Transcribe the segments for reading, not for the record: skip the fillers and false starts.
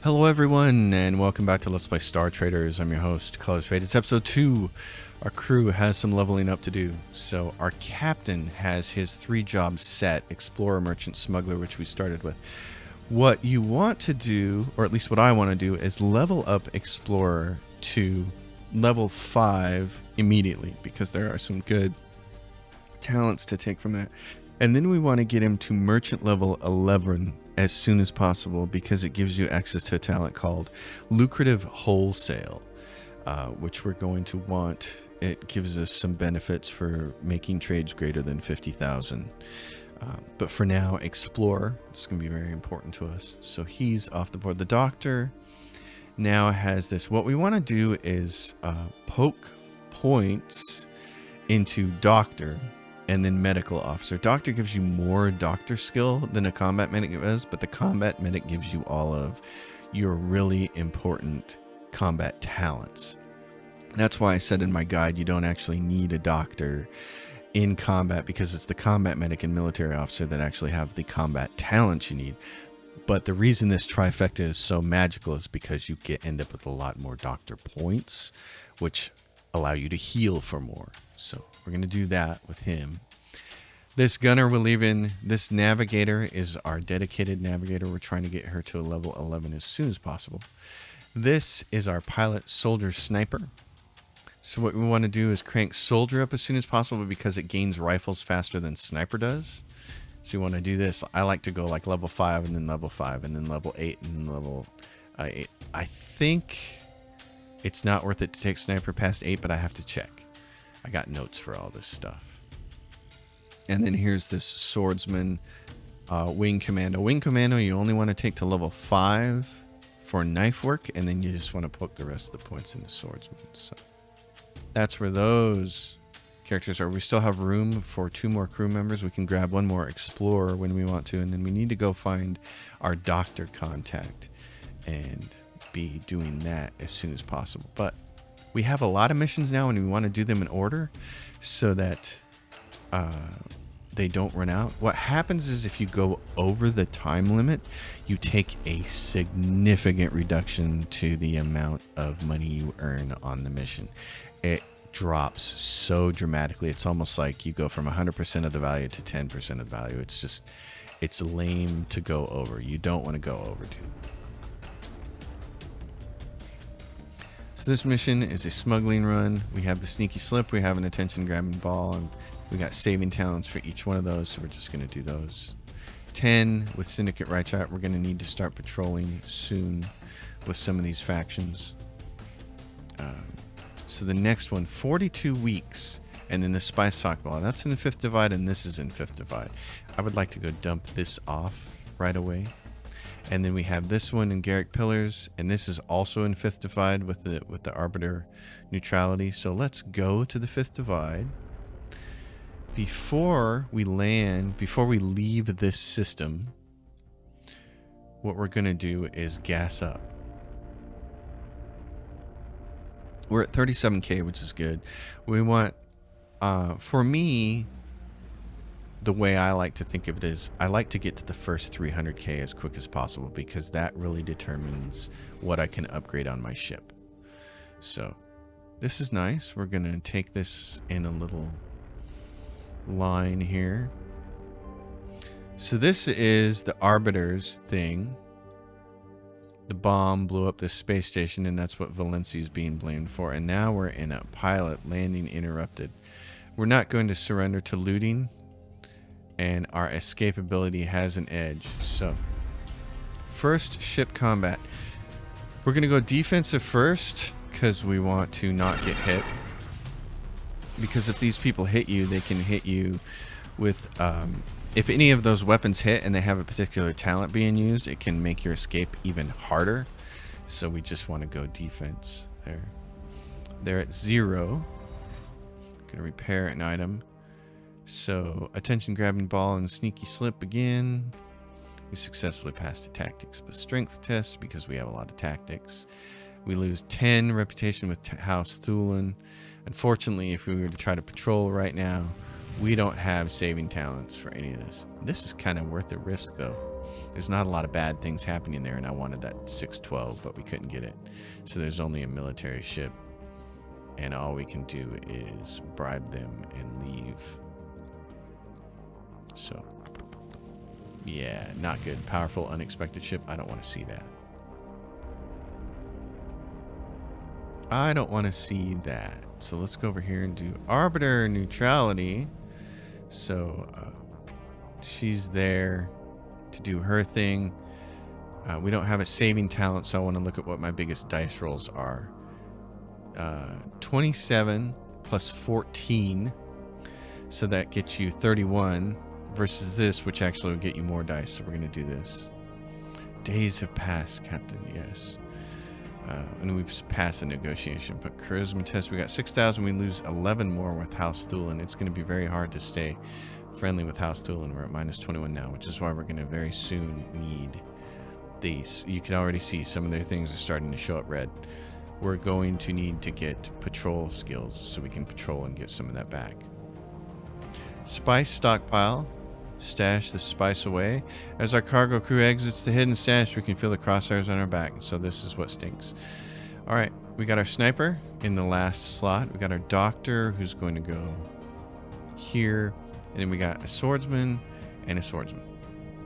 Hello everyone, and welcome back to Let's Play Star Traders. I'm your host, Colors Fade. It's episode 2. Our crew has some leveling up to do. So our captain has his 3 jobs set: Explorer, Merchant, Smuggler, which we started with. What you want to do, or at least what I want to do, is level up Explorer to level 5 immediately, because there are some good talents to take from that. And then we want to get him to Merchant level 11 as soon as possible, because it gives you access to a talent called Lucrative Wholesale, which we're going to want. It gives us some benefits for making trades greater than 50,000. But for now, Explorer is going to be very important to us. So he's off the board. The Doctor now has this. What we want to do is poke points into Doctor and then Medical Officer. Doctor gives you more doctor skill than a combat medic does, but the combat medic gives you all of your really important combat talents. That's why I said in my guide you don't actually need a doctor in combat, because it's the combat medic and military officer that actually have the combat talents you need. But the reason this trifecta is so magical is because you end up with a lot more doctor points, which allow you to heal for more. So we're going to do that with him. This gunner we're leaving. This navigator is our dedicated navigator. We're trying to get her to a level 11 as soon as possible. This is our pilot, soldier, sniper. So what we want to do is crank soldier up as soon as possible, because it gains rifles faster than sniper does. So you want to do this. I like to go like level 5 and then level 5 and then level 8 and then level 8. I think it's not worth it to take sniper past 8, but I have to check. I got notes for all this stuff. And then here's this swordsman, wing commando. Wing commando you only want to take to level 5 for knife work, and then you just want to poke the rest of the points into swordsman. So that's where those characters are. We still have room for 2 more crew members. We can grab 1 more explorer when we want to, and then we need to go find our doctor contact and be doing that as soon as possible. But we have a lot of missions now, and we want to do them in order so that they don't run out. What happens is if you go over the time limit, you take a significant reduction to the amount of money you earn on the mission. It drops so dramatically. It's almost like you go from 100% of the value to 10% of the value. It's lame to go over. You don't want to go over to. So this mission is a smuggling run. We have the sneaky slip, we have an attention grabbing ball, and we got saving talents for each one of those, so we're just going to do those. 10 with Syndicate Right Shot. We're going to need to start patrolling soon with some of these factions. So the next one, 42 weeks, and then the Spy Sock Ball. That's in the 5th Divide, and this is in 5th Divide. I would like to go dump this off right away. And then we have this one in Garrick Pillars, and this is also in 5th Divide with the Arbiter neutrality. So let's go to the 5th Divide. Before we leave this system, what we're going to do is gas up. We're at 37k, which is good. We want, for me, the way I like to think of it is I like to get to the first 300k as quick as possible, because that really determines what I can upgrade on my ship. So this is nice. We're going to take this in a little line here. So this is the Arbiter's thing. The bomb blew up this space station, and that's what Valencia is being blamed for. And now we're in a pilot landing interrupted. We're not going to surrender to looting, and our escapability has an edge. So first, ship combat. We're going to go defensive first, because we want to not get hit. Because if these people hit you, they can hit you with, if any of those weapons hit and they have a particular talent being used, it can make your escape even harder. So we just want to go defense there. They're at 0. Gonna repair an item. So attention grabbing ball and sneaky slip again. We successfully passed the tactics but strength test, because we have a lot of tactics. We lose 10 reputation with House Thulin. Unfortunately, if we were to try to patrol right now, we don't have saving talents for any of this. This is kind of worth the risk, though. There's not a lot of bad things happening there, and I wanted that 612, but we couldn't get it. So there's only a military ship, and all we can do is bribe them and leave. So, yeah, not good. Powerful, unexpected ship. I don't want to see that. I don't want to see that. So let's go over here and do arbiter neutrality. So she's there to do her thing. We don't have a saving talent, so I want to look at what my biggest dice rolls are. 27 plus 14. So that gets you 31 versus this, which actually will get you more dice. So we're going to do this. Days have passed, Captain. Yes. And we've passed the negotiation. But charisma test, we got 6,000. We lose 11 more with House Thulin. It's going to be very hard to stay friendly with House Thulin. We're at minus 21 now, which is why we're going to very soon need these. You can already see some of their things are starting to show up red. We're going to need to get patrol skills so we can patrol and get some of that back. Spice stockpile. Stash the spice away. As our cargo crew exits the hidden stash, we can feel the crosshairs on our back. So this is what stinks. All right, we got our sniper in the last slot. We got our doctor who's going to go here. And then we got a swordsman and a swordsman.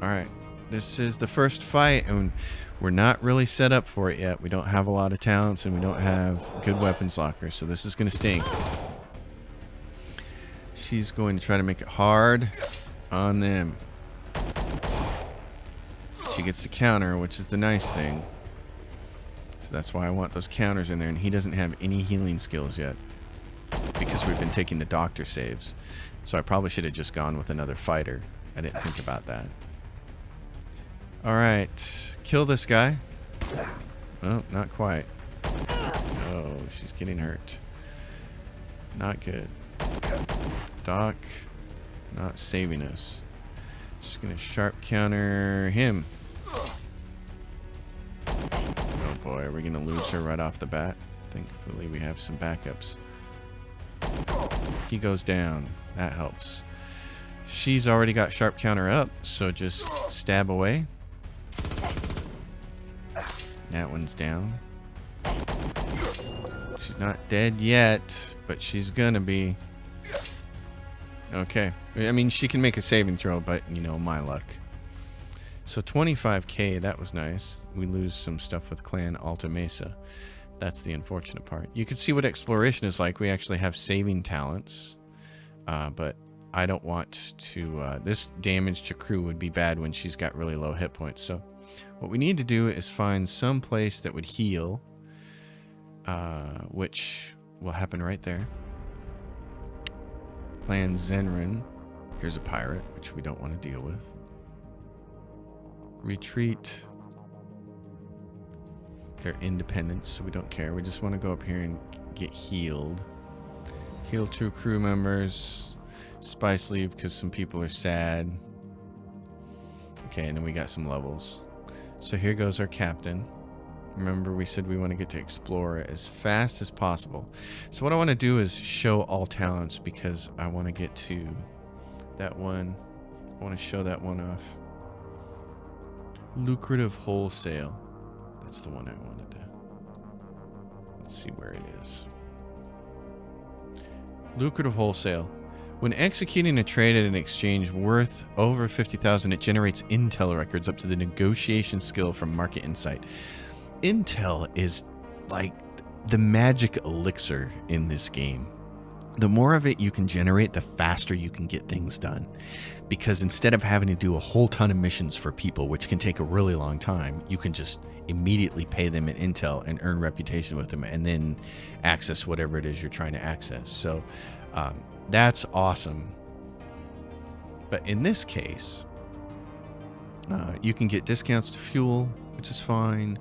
All right, this is the first fight, and we're not really set up for it yet. We don't have a lot of talents, and we don't have good weapons lockers, so this is going to stink. She's going to try to make it hard on them. She gets the counter, which is the nice thing. So that's why I want those counters in there, and he doesn't have any healing skills yet because we've been taking the doctor saves. So I probably should have just gone with another fighter. I didn't think about that. Alright. Kill this guy. Oh, not quite. Oh, she's getting hurt. Not good. Doc, not saving us. Just gonna sharp counter him. Oh boy, are we gonna lose her right off the bat? Thankfully we have some backups. He goes down. That helps. She's already got sharp counter up, so just stab away. That one's down. She's not dead yet, but she's gonna be. Okay. I mean, she can make a saving throw, but, you know, my luck. So 25k, that was nice. We lose some stuff with Clan Alta Mesa. That's the unfortunate part. You can see what exploration is like. We actually have saving talents. But I don't want to... this damage to crew would be bad when she's got really low hit points. So what we need to do is find some place that would heal. Which will happen right there. Clan Zenrin. Here's a pirate, which we don't want to deal with. Retreat. They're independent, so we don't care. We just want to go up here and get healed. Heal 2 crew members. Spice leave because some people are sad. Okay, and then we got some levels. So here goes our captain. Remember, we said we want to get to explore as fast as possible. So what I want to do is show all talents because I want to get to that one. I want to show that one off. Lucrative wholesale. That's the one I wanted to. Let's see where it is. Lucrative wholesale. When executing a trade at an exchange worth over 50,000, it generates intel records up to the negotiation skill from Market Insight. Intel is like the magic elixir in this game. The more of it you can generate, the faster you can get things done. Because instead of having to do a whole ton of missions for people, which can take a really long time, you can just immediately pay them in intel and earn reputation with them and then access whatever it is you're trying to access. So that's awesome. But in this case, you can get discounts to fuel, which is fine.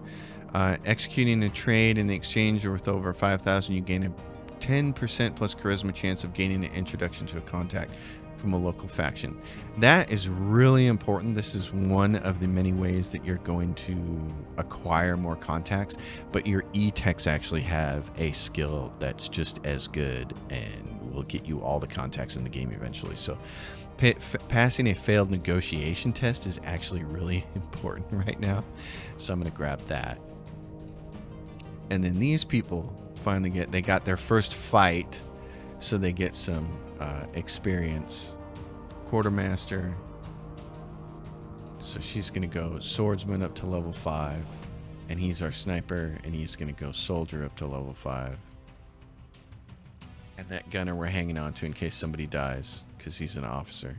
Executing a trade in exchange worth over 5,000, you gain a 10% plus charisma chance of gaining an introduction to a contact from a local faction. That is really important. This is one of the many ways that you're going to acquire more contacts, but your E-techs actually have a skill that's just as good and will get you all the contacts in the game eventually. So Passing a failed negotiation test is actually really important right now. So I'm going to grab that. And then these people finally they got their first fight. So they get some experience. Quartermaster. So she's going to go swordsman up to level 5. And he's our sniper. And he's going to go soldier up to level 5. And that gunner we're hanging on to in case somebody dies, because he's an officer.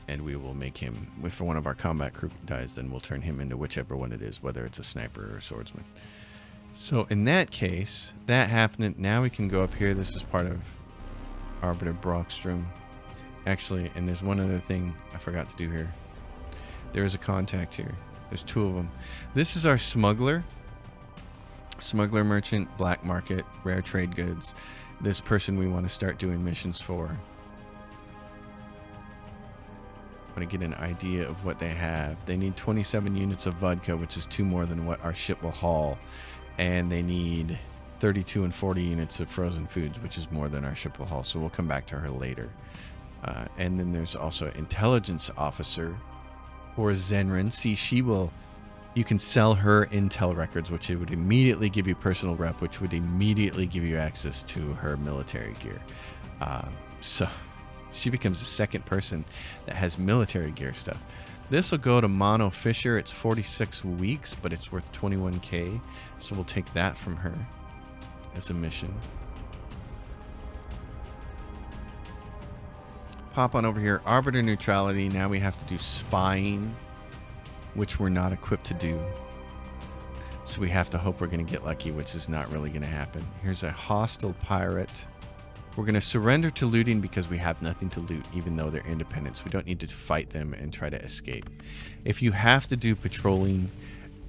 And we will make him, if one of our combat crew dies, then we'll turn him into whichever one it is, whether it's a sniper or a swordsman. So in that case, that happened. Now we can go up here. This is part of Arbiter Brockstrom. Actually, and there's one other thing I forgot to do here. There is a contact here. There's 2 of them. This is our smuggler. Smuggler, merchant, black market, rare trade goods. This person we want to start doing missions for. I want to get an idea of what they have. They need 27 units of vodka, which is 2 more than what our ship will haul. And they need 32 and 40 units of frozen foods, which is more than our ship will haul. So we'll come back to her later. And then there's also an intelligence officer for Zenrin. See, she will... You can sell her intel records, which it would immediately give you personal rep, which would immediately give you access to her military gear. So she becomes the second person that has military gear stuff. This will go to Mono Fisher. It's 46 weeks, but it's worth 21k. So we'll take that from her as a mission. Pop on over here. Arbiter neutrality. Now we have to do spying, which we're not equipped to do. So we have to hope we're going to get lucky, which is not really going to happen. Here's a hostile pirate. We're going to surrender to looting because we have nothing to loot, even though they're independents. We don't need to fight them and try to escape. If you have to do patrolling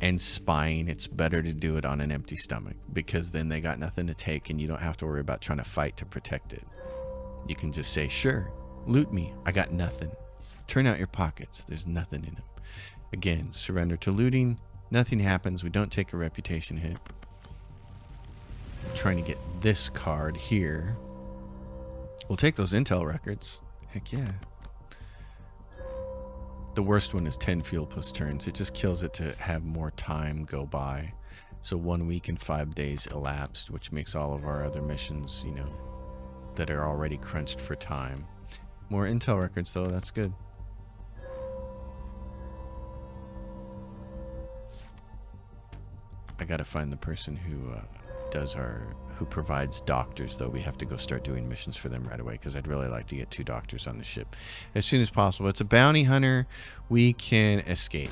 and spying, it's better to do it on an empty stomach, because then they got nothing to take and you don't have to worry about trying to fight to protect it. You can just say, sure, loot me. I got nothing. Turn out your pockets. There's nothing in them. Again, surrender to looting. Nothing happens. We don't take a reputation hit. I'm trying to get this card here. We'll take those intel records. Heck yeah. The worst one is 10 fuel plus turns. It just kills it to have more time go by. So 1 week and 5 days elapsed, which makes all of our other missions, you know, that are already crunched for time. More intel records, though. That's good. I gotta find the person who who provides doctors, though. We have to go start doing missions for them right away, because I'd really like to get 2 doctors on the ship as soon as possible. It's a bounty hunter. We can escape.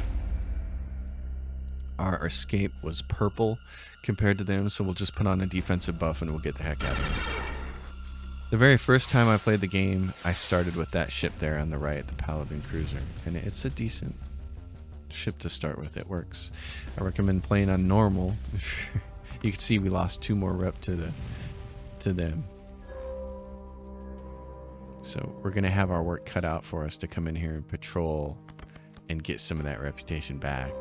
Our escape was purple compared to them, so we'll just put on a defensive buff and we'll get the heck out of here. The very first time I played the game, I started with that ship there on the right, the Paladin Cruiser, and it's a decent ship to start with. It works. I recommend playing on normal. You can see we lost 2 more rep to them. So we're going to have our work cut out for us to come in here and patrol and get some of that reputation back.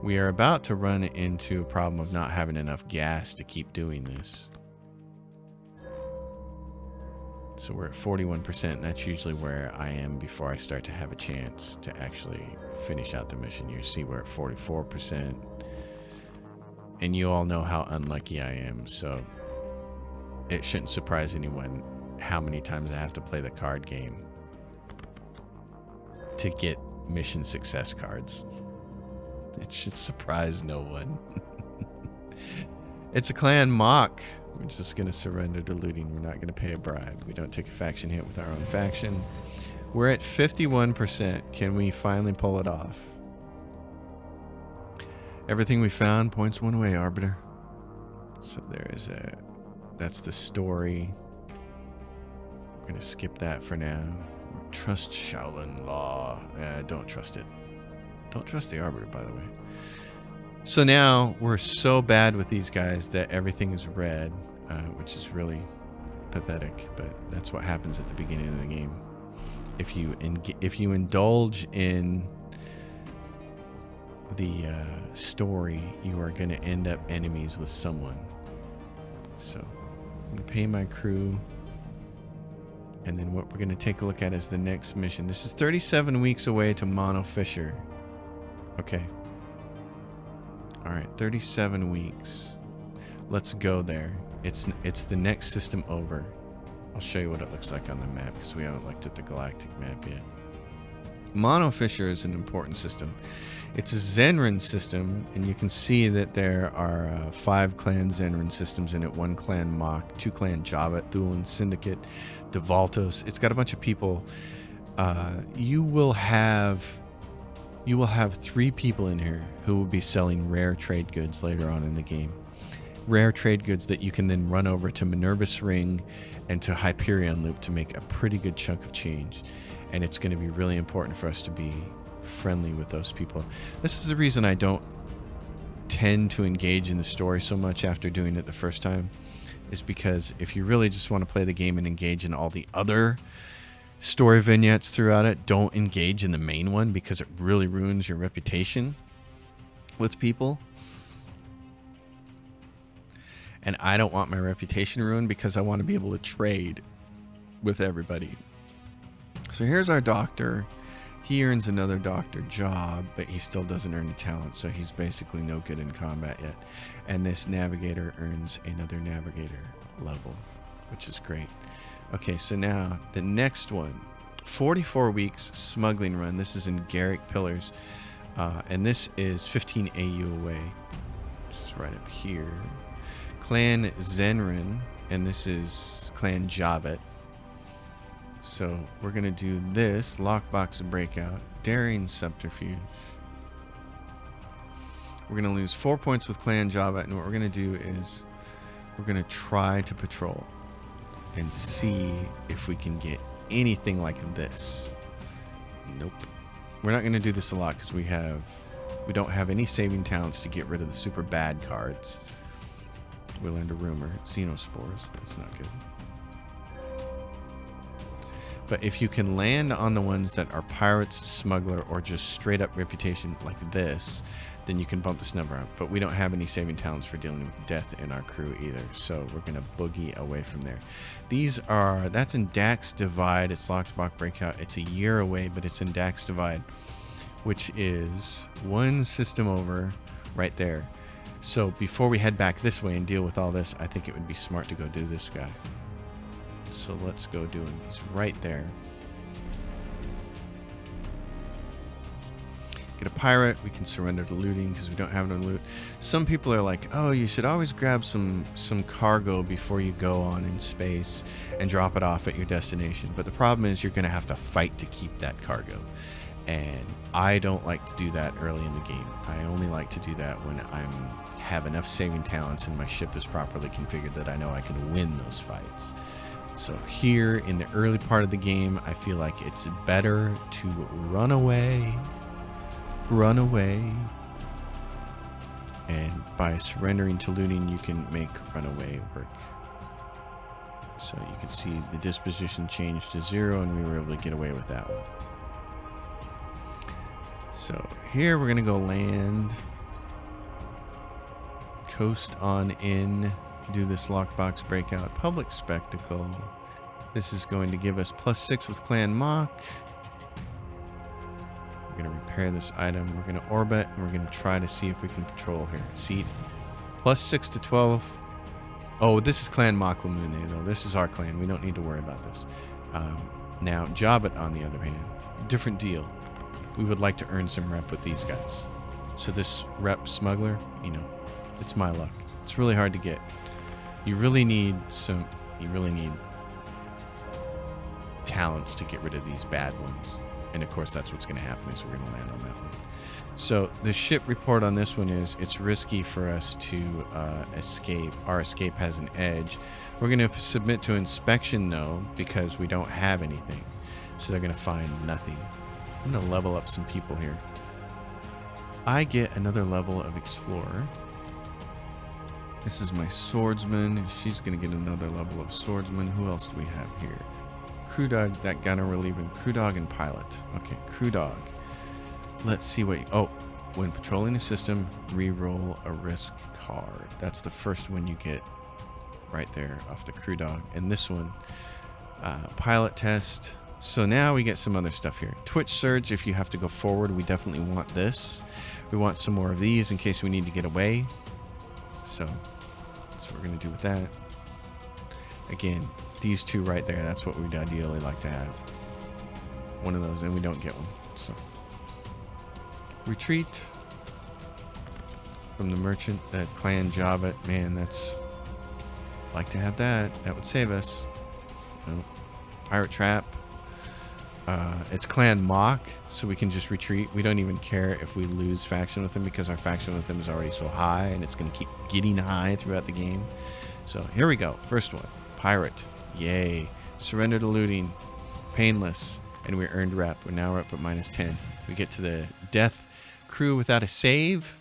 We are about to run into a problem of not having enough gas to keep doing this. So we're at 41%, and that's usually where I am before I start to have a chance to actually finish out the mission. You see we're at 44%. And you all know how unlucky I am, so it shouldn't surprise anyone how many times I have to play the card game to get mission success cards. It should surprise no one. It's a clan mock. We're just going to surrender to looting. We're not going to pay a bribe. We don't take a faction hit with our own faction. We're at 51%. Can we finally pull it off? Everything we found points one way, Arbiter. So there is that's the story. We're going to skip that for now. Trust Shaolin law. Don't trust it. Don't trust the Arbiter, by the way. So now we're so bad with these guys that everything is red, which is really pathetic, but that's what happens at the beginning of the game. If you indulge in the story, you are going to end up enemies with someone. So I'm going to pay my crew, And then what we're going to take a look at is the next mission. This is 37 weeks away to Mono Fisher. Okay. All right, 37 weeks. Let's go there. It's the next system over. I'll show you what it looks like on the map because we haven't looked at the galactic map yet. Mono Fisher is an important system. It's a Zenrin system, and you can see that there are 5 clan Zenrin systems in it. 1 clan Mach, 2 clan Javet, Thulin Syndicate, Devaltos. It's got a bunch of people. You will have 3 people in here who will be selling rare trade goods later on in the game. Rare trade goods that you can then run over to Minerva's Ring and to Hyperion Loop to make a pretty good chunk of change. And it's going to be really important for us to be friendly with those people. This is the reason I don't tend to engage in the story so much after doing it the first time, is because if you really just want to play the game and engage in all the other story vignettes throughout it, don't engage in the main one because it really ruins your reputation with people. And I don't want my reputation ruined because I want to be able to trade with everybody. So here's our doctor. He earns another doctor job, but he still doesn't earn a talent, so he's basically no good in combat yet. And this navigator earns another navigator level, which is great. Okay, so now the next one, 44 weeks smuggling run. This is in Garrick Pillars, and this is 15 AU away. This is right up here. Clan Zenrin, and this is Clan Javet. So we're going to do this, Lockbox Breakout, Daring Subterfuge. We're going to lose 4 points with Clan Javet, and what we're going to do is we're going to try to patrol and see if we can get anything like this. Nope. We're not going to do this a lot because we don't have any saving talents to get rid of the super bad cards. We learned a rumor, Xenospores, that's not good. But if you can land on the ones that are pirates, smuggler, or just straight up reputation like this, then you can bump this number up. But we don't have any saving talents for dealing with death in our crew either, so we're going to boogie away from there. That's in Dax Divide. It's Lockbox Breakout. It's a year away, but it's in Dax Divide, which is 1 system over right there. So before we head back this way and deal with all this, I think it would be smart to go do this guy. So let's go do him. He's right there. Get a pirate. We can surrender to looting because we don't have no loot. Some people are like, oh, you should always grab some cargo before you go on in space and drop it off at your destination. But the problem is you're going to have to fight to keep that cargo. And I don't like to do that early in the game. I only like to do that when I have enough saving talents and my ship is properly configured that I know I can win those fights. So here in the early part of the game, I feel like it's better to run away, and by surrendering to looting, you can make runaway work. So you can see the disposition changed to 0, and we were able to get away with that one. So here we're gonna go land, coast on in, do this Lockbox Breakout, Public Spectacle. This is going to give us +6 with Clan Mach. We're going to repair this item. We're going to orbit, and we're going to try to see if we can patrol here. See, +6 to 12. Oh, this is Clan Mach Lamune, though. This is our clan. We don't need to worry about this. Now, Javet, on the other hand, different deal. We would like to earn some rep with these guys. So this rep smuggler, it's my luck. It's really hard to get. You really need talents to get rid of these bad ones. And of course, that's what's going to happen, is we're going to land on that one. So the ship report on this one is it's risky for us to escape. Our escape has an edge. We're going to submit to inspection, though, because we don't have anything. So they're going to find nothing. I'm going to level up some people here. I get another level of Explorer. This is my swordsman. She's going to get another level of swordsman. Who else do we have here? Crew dog, that gunner we're leaving. Crew dog and pilot. Okay, crew dog. Let's see what... Oh, when patrolling a system, re-roll a risk card. That's the first one you get right there off the crew dog. And this one, pilot test. So now we get some other stuff here. Twitch surge, if you have to go forward, we definitely want this. We want some more of these in case we need to get away. So that's what we're going to do with that. Again, these two right there, that's what we'd ideally like to have. One of those, and we don't get one. So retreat from the merchant, that clan Javet. Man, that's... like to have that. That would save us. Oh. Pirate trap. It's clan Mock, so we can just retreat. We don't even care if we lose faction with them because our faction with them is already so high, and it's going to keep getting high throughout the game. So here we go. First one. Pirate. Yay. Surrender to looting. Painless. And we earned rep. Now we're up at -10. We get to the death crew without a save.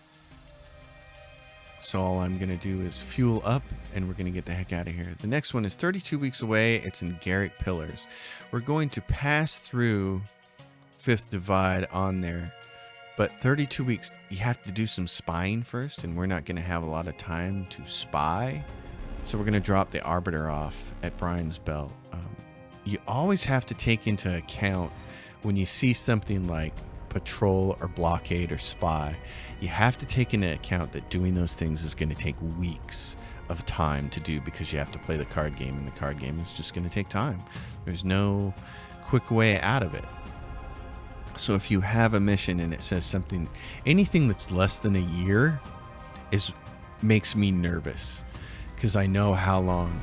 So all I'm going to do is fuel up, and we're going to get the heck out of here. The next one is 32 weeks away. It's in Garrick Pillars. We're going to pass through Fifth Divide on there. But 32 weeks, you have to do some spying first, and we're not going to have a lot of time to spy. So we're going to drop the Arbiter off at Brian's Belt. You always have to take into account when you see something like patrol or blockade or spy, you have to take into account that doing those things is going to take weeks of time to do because you have to play the card game, and the card game is just going to take time. There's no quick way out of it. So if you have a mission and it says something, anything that's less than a year makes me nervous because I know how long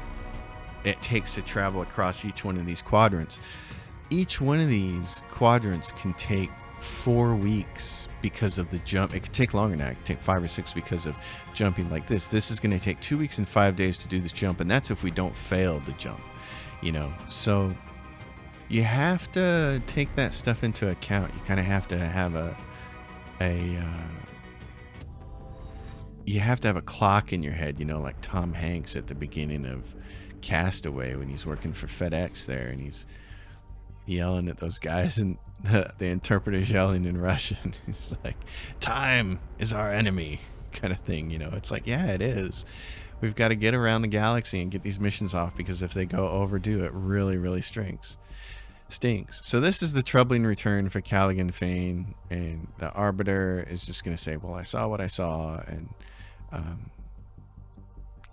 it takes to travel across each one of these quadrants. Each one of these quadrants can take 4 weeks because of the jump. It could take longer now. It could take 5 or 6 because of jumping like this. This is going to take 2 weeks and 5 days to do this jump, and that's if we don't fail the jump, you know. So you have to take that stuff into account. You kind of have to have you have to have a clock in your head, you know, like Tom Hanks at the beginning of Castaway when he's working for FedEx there, and he's yelling at those guys, and the interpreter's yelling in Russian. He's like, time is our enemy, kind of thing, you know. It's like, yeah, it is. We've got to get around the galaxy and get these missions off, because if they go overdue, it really, really stinks. So this is the troubling return for Callaghan Fane, and the Arbiter is just going to say, well, I saw what I saw, and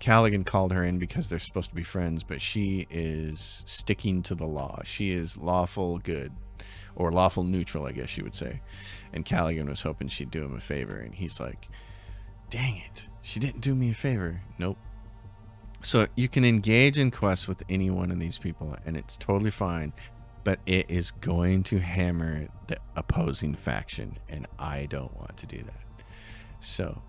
Callaghan called her in because they're supposed to be friends, but she is sticking to the law. She is lawful good, or lawful neutral, I guess you would say. And Callaghan was hoping she'd do him a favor, and he's like, dang it, she didn't do me a favor. Nope. So you can engage in quests with any one of these people, and it's totally fine, but it is going to hammer the opposing faction, and I don't want to do that. So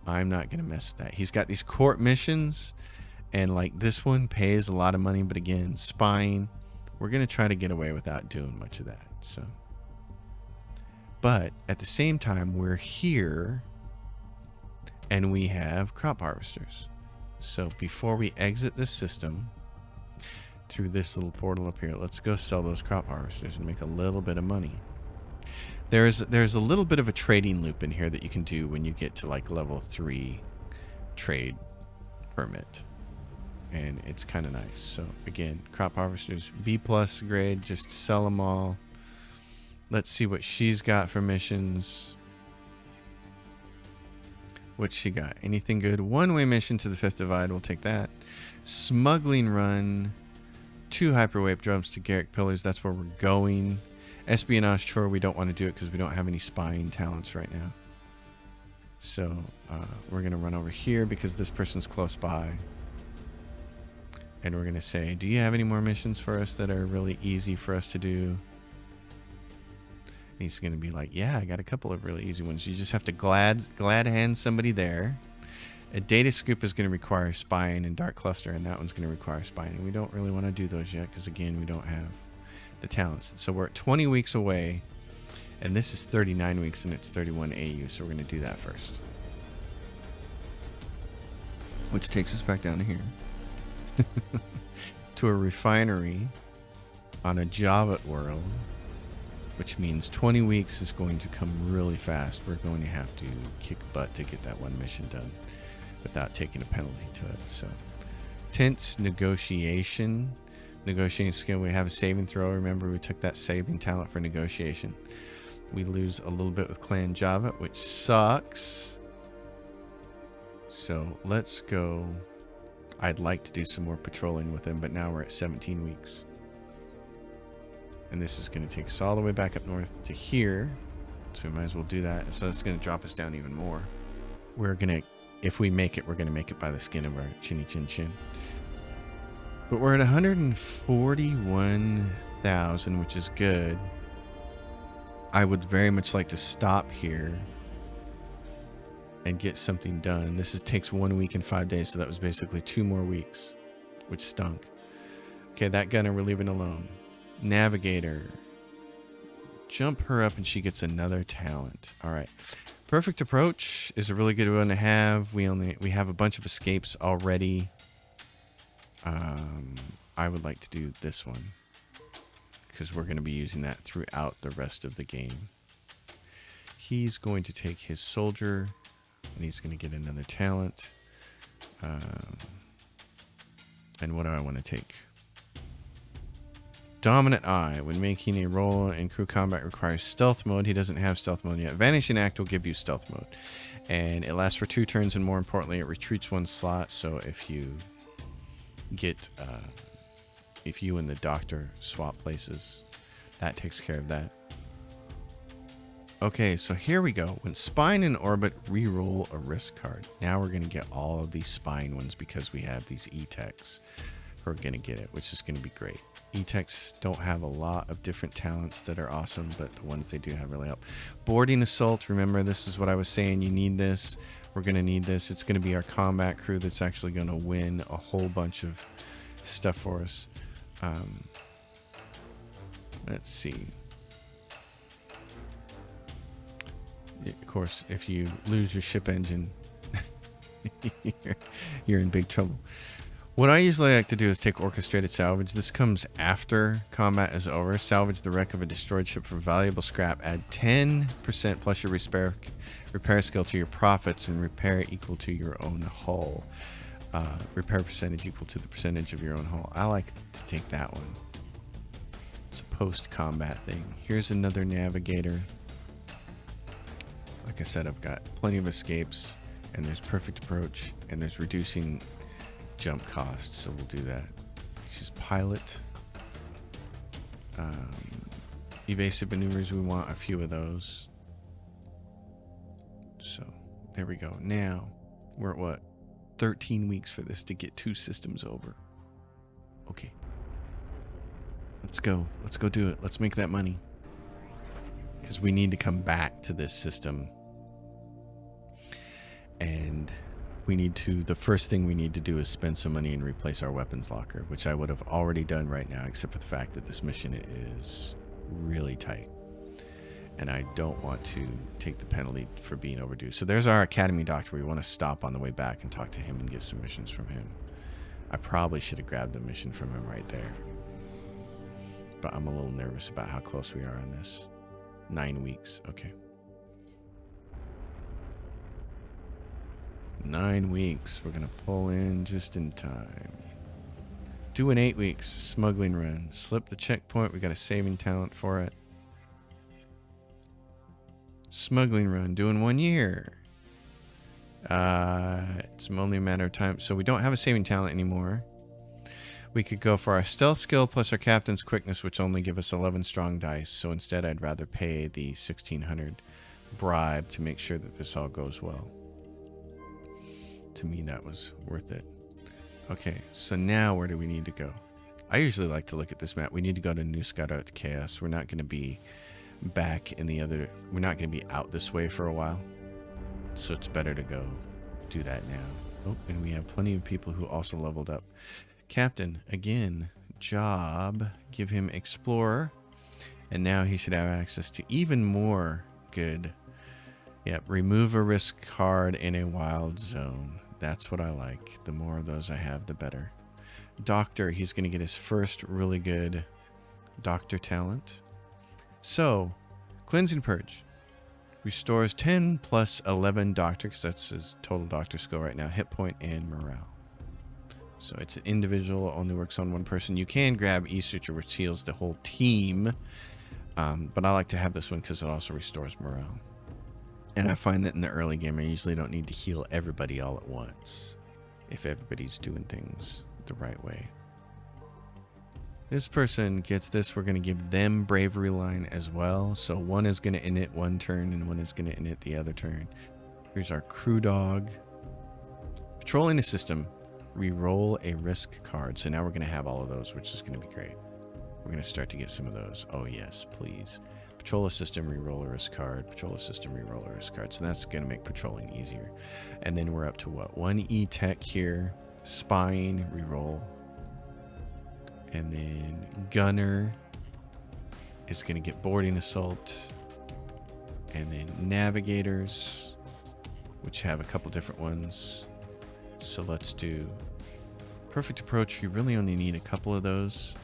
I'm not going to mess with that. He's got these court missions, and like this one pays a lot of money, but again, spying, we're going to try to get away without doing much of that. So, but at the same time, we're here and we have crop harvesters. So before we exit this system through this little portal up here, let's go sell those crop harvesters and make a little bit of money. There's a little bit of a trading loop in here that you can do when you get to like level 3 trade permit, and it's kind of nice. So again, crop harvesters, B+ grade, just sell them all. Let's see what she's got for missions. What's she got? Anything good? One-way mission to the Fifth Divide, we'll take that. Smuggling run, 2 hyperwave jumps to Garrick Pillars, that's where we're going. Espionage chore, we don't want to do it because we don't have any spying talents right now. So we're going to run over here because this person's close by. And we're going to say, do you have any more missions for us that are really easy for us to do? And he's going to be like, yeah, I got a couple of really easy ones. You just have to glad hand somebody there. A data scoop is going to require spying, and Dark Cluster, and that one's going to require spying. And we don't really want to do those yet because, again, we don't have the talents. So we're at 20 weeks away, and this is 39 weeks, and it's 31 AU, so we're going to do that first. Which takes us back down to here. To a refinery on a Javet world, which means 20 weeks is going to come really fast. We're going to have to kick butt to get that one mission done without taking a penalty to it. So tense negotiation Negotiating skill. We have a saving throw. Remember, we took that saving talent for negotiation. We lose a little bit with Clan Java, which sucks. So let's go. I'd like to do some more patrolling with him, but now we're at 17 weeks. And this is going to take us all the way back up north to here. So we might as well do that. So it's going to drop us down even more. We're going to, if we make it, we're going to make it by the skin of our chinny chin chin. But we're at 141,000, which is good. I would very much like to stop here and get something done. This takes 1 week and 5 days, so that was basically 2 more weeks, which stunk. Okay, that gunner we're leaving alone. Navigator. Jump her up and she gets another talent. All right. Perfect approach is a really good one to have. We have a bunch of escapes already. I would like to do this one because we're going to be using that throughout the rest of the game. He's going to take his soldier and he's going to get another talent. And what do I want to take? Dominant Eye. When making a roll in crew combat requires stealth mode. He doesn't have stealth mode yet. Vanishing Act will give you stealth mode. And it lasts for 2 turns, and more importantly, it retreats 1 slot. So if you get, if you and the doctor swap places, that takes care of that. Okay, so here we go. When spine in orbit, re-roll a risk card. Now we're going to get all of these spine ones because we have these E-Techs who are going to get it, which is going to be great. E-Techs don't have a lot of different talents that are awesome, but the ones they do have really help. Boarding Assault, remember this is what I was saying, you need this. We're going to need this. It's going to be our combat crew that's actually going to win a whole bunch of stuff for us. Let's see. Of course, if you lose your ship engine, you're in big trouble. What I usually like to do is take orchestrated salvage. This comes after combat is over. Salvage the wreck of a destroyed ship for valuable scrap. Add 10% plus your repair skill to your profits and repair equal to your own hull. Repair percentage equal to the percentage of your own hull. I like to take that one. It's a post-combat thing. Here's another navigator. Like I said, I've got plenty of escapes, and there's perfect approach, and there's reducing jump costs, so we'll do that. She's pilot. Evasive maneuvers, we want a few of those. So there we go. Now we're at what? 13 weeks for this to get 2 systems over. Okay. Let's go. Let's go do it. Let's make that money. Because we need to come back to this system. And we need to, the first thing we need to do is spend some money and replace our weapons locker, which I would have already done right now, except for the fact that this mission is really tight. And I don't want to take the penalty for being overdue. So there's our Academy Doctor. We want to stop on the way back and talk to him and get some missions from him. I probably should have grabbed a mission from him right there. But I'm a little nervous about how close we are on this. 9 weeks. Okay. 9 weeks. We're going to pull in just in time. Do an 8 weeks smuggling run. Slip the checkpoint. We got a saving talent for it. Smuggling run. Doing 1 year. It's only a matter of time. So we don't have a saving talent anymore. We could go for our stealth skill plus our captain's quickness, which only give us 11 strong dice. So instead, I'd rather pay the 1,600 bribe to make sure that this all goes well. To me, that was worth it. Okay, so now where do we need to go? I usually like to look at this map. We need to go to New Scout Out to Chaos. We're not going to be back in the other... We're not going to be out this way for a while. So it's better to go do that now. Oh, and we have plenty of people who also leveled up. Captain, again, job. Give him Explorer. And now he should have access to even more good. Yep, remove a risk card in a wild zone. That's what I like. The more of those I have, the better. Doctor, he's going to get his first really good doctor talent. So, Cleansing Purge. Restores 10 plus 11 doctor, because that's his total doctor skill right now. Hit point and morale. So it's an individual, only works on one person. You can grab E-Searcher, which heals the whole team. But I like to have this one because it also restores morale. And I find that in the early game, I usually don't need to heal everybody all at once if everybody's doing things the right way. This person gets this. We're going to give them bravery line as well. So one is going to init one turn and one is going to init the other turn. Here's our crew dog. Patrolling the system. Reroll a risk card. So now we're going to have all of those, which is going to be great. We're going to start to get some of those. Oh, yes, please. Patrol a system, reroll a risk card. Patrol a system, reroll a risk card. So that's going to make patrolling easier. And then we're up to what? One E-Tech here. Spying, reroll. And then Gunner is going to get boarding assault. And then Navigators, which have a couple different ones. So let's do perfect approach. You really only need a couple of those.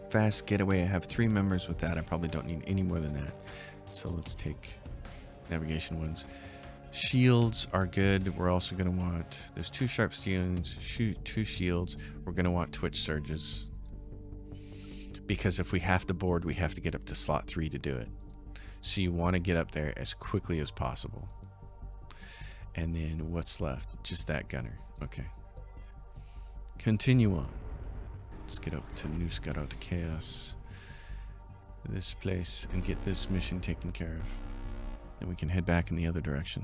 Fast getaway. I have 3 members with that. I probably don't need any more than that. So let's take navigation ones. Shields are good. We're also going to want, there's 2 sharp steelings, 2 shields. We're going to want twitch surges. Because if we have to board, we have to get up to slot 3 to do it. So you want to get up there as quickly as possible. And then what's left? Just that gunner. Okay. Continue on. Let's get up to New Scout out to Chaos. This place and get this mission taken care of. Then we can head back in the other direction.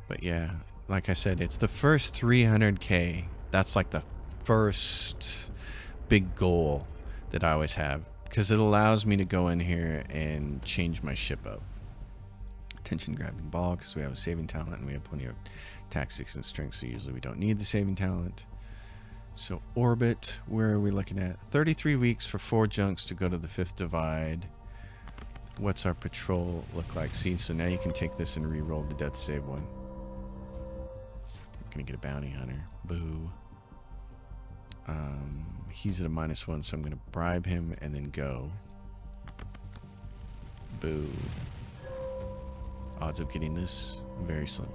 But yeah, like I said, it's the first 300k. That's like the first big goal that I always have. Because it allows me to go in here and change my ship up. Attention grabbing ball, because we have a saving talent and we have plenty of tactics and strength, so usually we don't need the saving talent. So orbit, where are we looking at? 33 weeks for 4 junks to go to the 5th divide. What's our patrol look like? See, so now you can take this and re-roll the death save one. I'm gonna get a bounty hunter. Boo. He's at a -1, so I'm gonna bribe him and then go. Boo. Odds of getting this, very slim.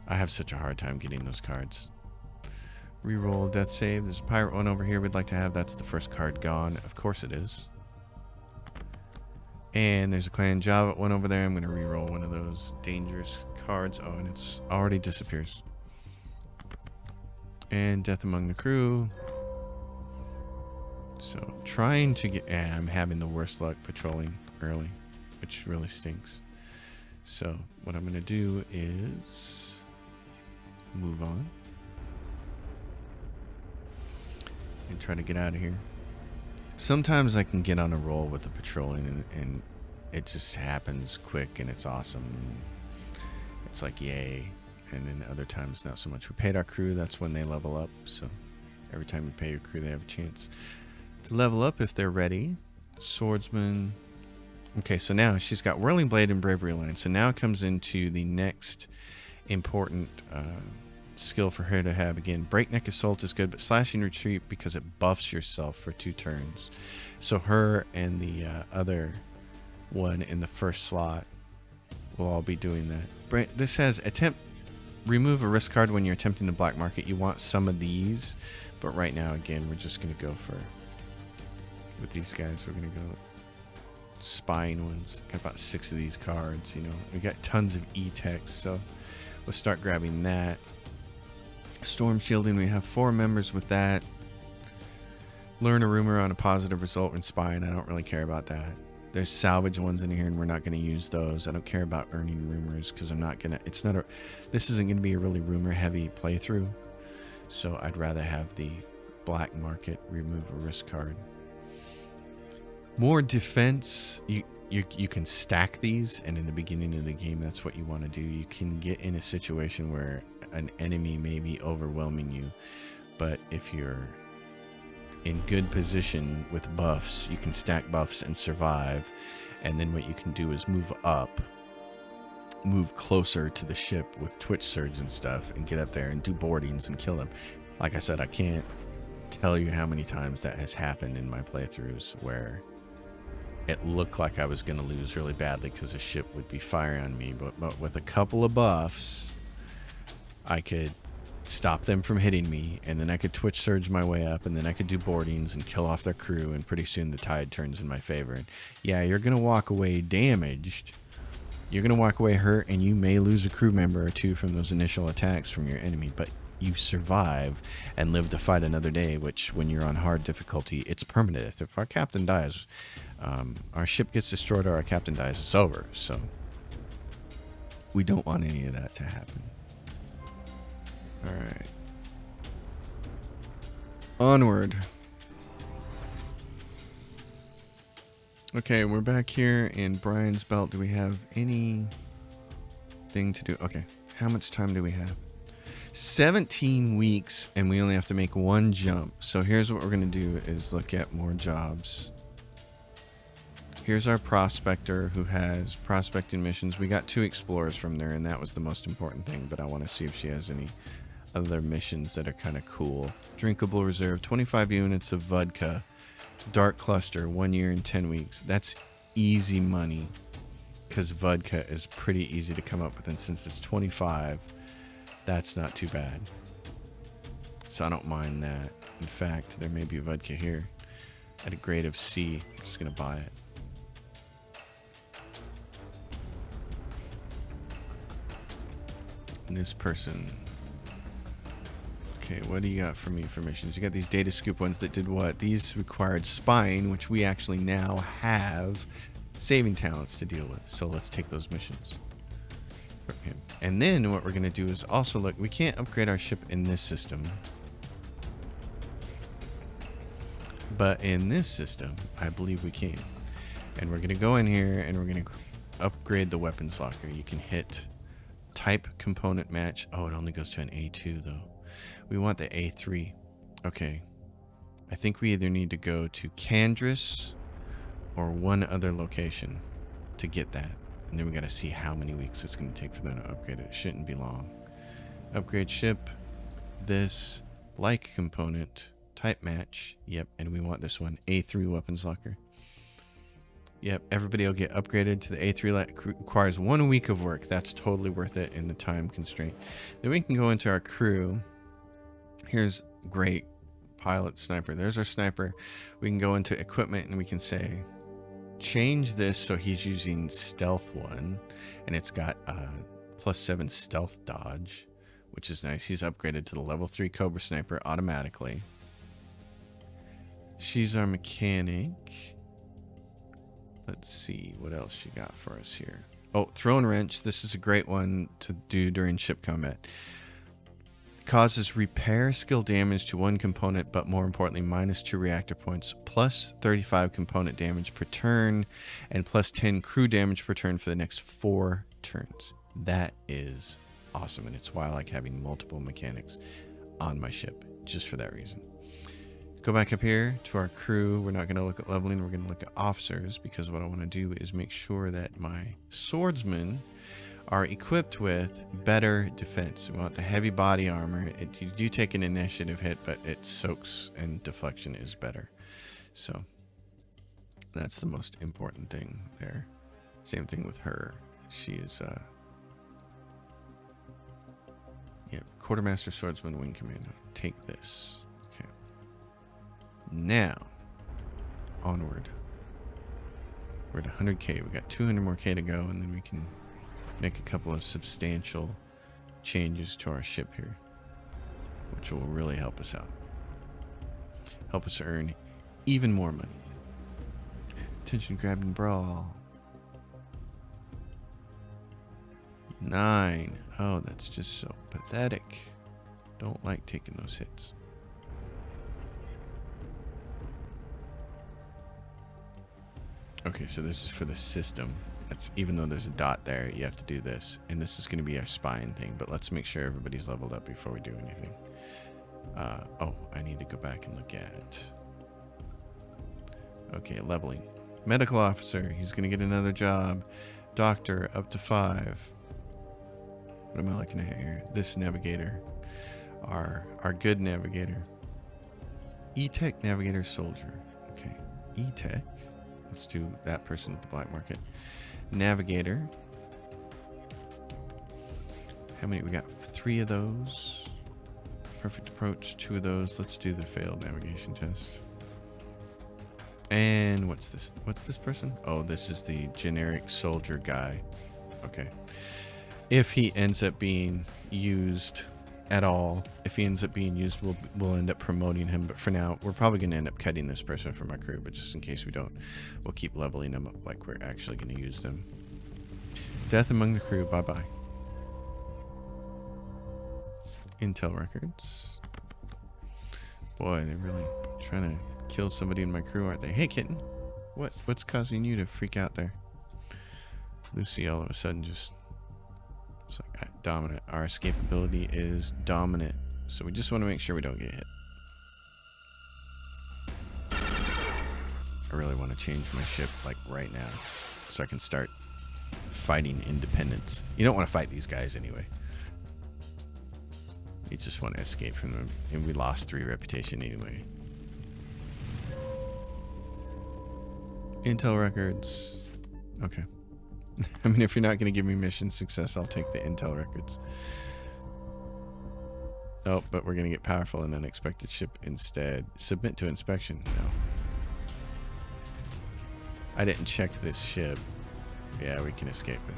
I have such a hard time getting those cards. Reroll death save. There's a pirate one over here we'd like to have. That's the first card gone. Of course it is. And there's a clan Java one over there. I'm going to reroll one of those dangerous cards. Oh, and it's already disappears. And death among the crew. So trying to get... I'm having the worst luck patrolling early, which really stinks. So what I'm going to do is move on and try to get out of here. Sometimes I can get on a roll with the patrolling and it just happens quick and it's awesome. It's like, yay. And then other times not so much. We paid our crew. That's when they level up. So every time you pay your crew, they have a chance to level up if they're ready. Swordsman. Okay, so now she's got Whirling Blade and Bravery Line. So now it comes into the next important skill for her to have. Again, Breakneck Assault is good, but Slashing Retreat because it buffs yourself for 2 turns. So her and the other one in the first slot will all be doing that. This has attempt, remove a risk card when you're attempting to black market. You want some of these, but right now, again, we're just going to go for, with these guys, we're going to go spying ones. Got about 6 of these cards, you know. We got tons of E-Techs, so we'll start grabbing that. Storm Shielding, we have 4 members with that. Learn a rumor on a positive result when spying. I don't really care about that. There's salvage ones in here and we're not going to use those. I don't care about earning rumors because I'm not going to, it's not a, this isn't going to be a really rumor heavy playthrough. So I'd rather have the black market, remove a risk card. More defense, you can stack these, and in the beginning of the game, that's what you want to do. You can get in a situation where an enemy may be overwhelming you, but if you're in good position with buffs, you can stack buffs and survive, and then what you can do is move up, move closer to the ship with Twitch Surge and stuff, and get up there and do boardings and kill them. Like I said, I can't tell you how many times that has happened in my playthroughs where it looked like I was going to lose really badly because the ship would be firing on me, but with a couple of buffs, I could stop them from hitting me, and then I could twitch surge my way up, and then I could do boardings and kill off their crew, and pretty soon the tide turns in my favor. And yeah, you're going to walk away damaged. You're going to walk away hurt, and you may lose a crew member or two from those initial attacks from your enemy, but you survive and live to fight another day, which when you're on hard difficulty, it's permanent. If our captain dies, our ship gets destroyed or our captain dies, it's over. So we don't want any of that to happen. All right. Onward. Okay, we're back here in Brian's Belt. Do we have anything to do? Okay, how much time do we have? 17 weeks, and we only have to make one jump. So here's what we're going to do is look at more jobs. Here's our prospector who has prospecting missions. We got 2 explorers from there, and that was the most important thing, but I want to see if she has any other missions that are kind of cool. Drinkable reserve, 25 units of vodka. Dark cluster, 1 year and 10 weeks. That's easy money because vodka is pretty easy to come up with, and since it's 25, that's not too bad. So I don't mind that. In fact, there may be a vodka here at a grade of C. I'm just gonna buy it. And this person. Okay, what do you got for me for missions? You got these data scoop ones that did what? These required spying, which we actually now have saving talents to deal with. So let's take those missions from him. And then what we're going to do is also look, we can't upgrade our ship in this system. But in this system, I believe we can. And we're going to go in here and we're going to upgrade the weapons locker. You can hit type component match. Oh, it only goes to an A2 though. We want the A3. Okay. I think we either need to go to Candris or one other location to get that. And then we got to see how many weeks it's going to take for them to upgrade it. It shouldn't be long. Upgrade ship. This like component. Type match. Yep. And we want this one. A3 weapons locker. Yep. Everybody will get upgraded to the A3. Requires 1 week of work. That's totally worth it in the time constraint. Then we can go into our crew. Here's great pilot sniper. There's our sniper. We can go into equipment and we can say change this so he's using stealth 1 and it's got +7 stealth dodge, which is nice. He's upgraded to the level 3 Cobra sniper automatically. She's our mechanic. Let's see what else she got for us here. Oh, throne wrench. This is a great one to do during ship combat. Causes repair skill damage to 1 component, but more importantly, -2 reactor points, plus 35 component damage per turn, and plus 10 crew damage per turn for the next 4 turns. That is awesome, and it's why I like having multiple mechanics on my ship, just for that reason. Go back up here to our crew. We're not going to look at leveling. We're going to look at officers, because what I want to do is make sure that my swordsmen are equipped with better defense. We want the heavy body armor. You do take an initiative hit, but it soaks and deflection is better. So that's the most important thing there. Same thing with her. She is Quartermaster Swordsman Wing Commando. Take this. Okay. Now onward. We're at 100k. We got 200 more k to go, and then we can make a couple of substantial changes to our ship here, which will really help us out. Help us earn even more money. Attention, grab and brawl. 9. Oh, that's just so pathetic. Don't like taking those hits. Okay, so this is for the system. That's, even though there's a dot there, you have to do this. And this is going to be our spying thing, but let's make sure everybody's leveled up before we do anything. Oh, I need to go back and look at. Okay, leveling. Medical officer, he's going to get another job. Doctor, up to 5. What am I looking at here? This navigator. Our good navigator. E-Tech navigator soldier. Okay, E-Tech. Let's do that person at the black market. Navigator. How many? We got 3 of those. Perfect approach. 2 of those. Let's do the failed navigation test. And what's this? What's this person? Oh, this is the generic soldier guy. Okay. If he ends up being used at all, if he ends up being used, we'll end up promoting him. But for now, we're probably going to end up cutting this person from our crew. But just in case we don't, we'll keep leveling them up like we're actually going to use them. Death among the crew. Bye-bye. Intel records. Boy, they're really trying to kill somebody in my crew, aren't they? Hey, kitten. What's causing you to freak out there? Lucy all of a sudden just... It's like dominant. Our escapability is dominant. So we just want to make sure we don't get hit. I really want to change my ship like right now. So I can start fighting independents. You don't want to fight these guys anyway. You just want to escape from them. And we lost 3 reputation anyway. Intel records. Okay. I mean, if you're not going to give me mission success, I'll take the intel records. Oh, but we're going to get powerful and unexpected ship instead. Submit to inspection. No. I didn't check this ship. Yeah, we can escape it.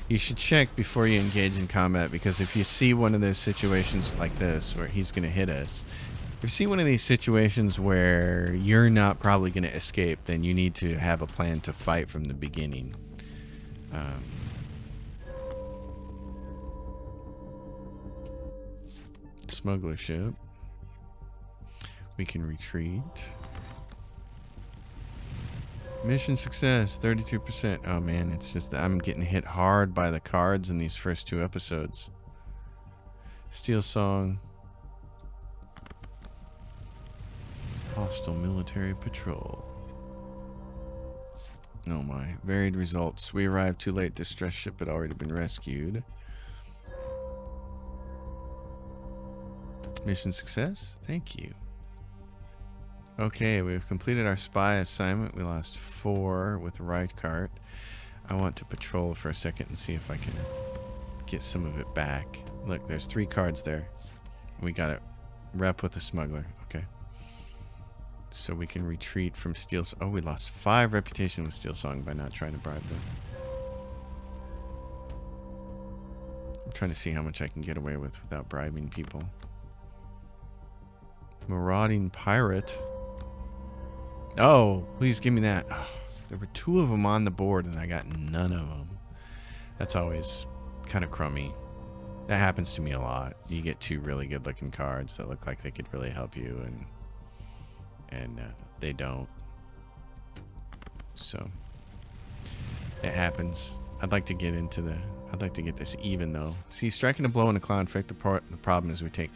You should check before you engage in combat, because if you see one of those situations like this where he's going to hit us, if you see one of these situations where you're not probably going to escape, then you need to have a plan to fight from the beginning. Smuggler ship. We can retreat. Mission success, 32%. Oh man, it's just that I'm getting hit hard by the cards in these first 2 episodes. Steel Song. Hostile military patrol. Oh my. Varied results. We arrived too late. Distress ship had already been rescued. Mission success. Thank you. Okay, we've completed our spy assignment. We lost 4 with Rykart. I want to patrol for a second and see if I can get some of it back. Look, there's 3 cards there. We got it. Rep with the smuggler. Okay. So we can retreat from Steel... Oh, we lost 5 reputation with Steel Song by not trying to bribe them. I'm trying to see how much I can get away with without bribing people. Marauding Pirate. Oh, please give me that. Oh, there were 2 of them on the board and I got none of them. That's always kind of crummy. That happens to me a lot. You get 2 really good looking cards that look like they could really help you, and they don't. So it happens. I'd like to get this even though. See, striking a blow in a clan effect. The problem is we take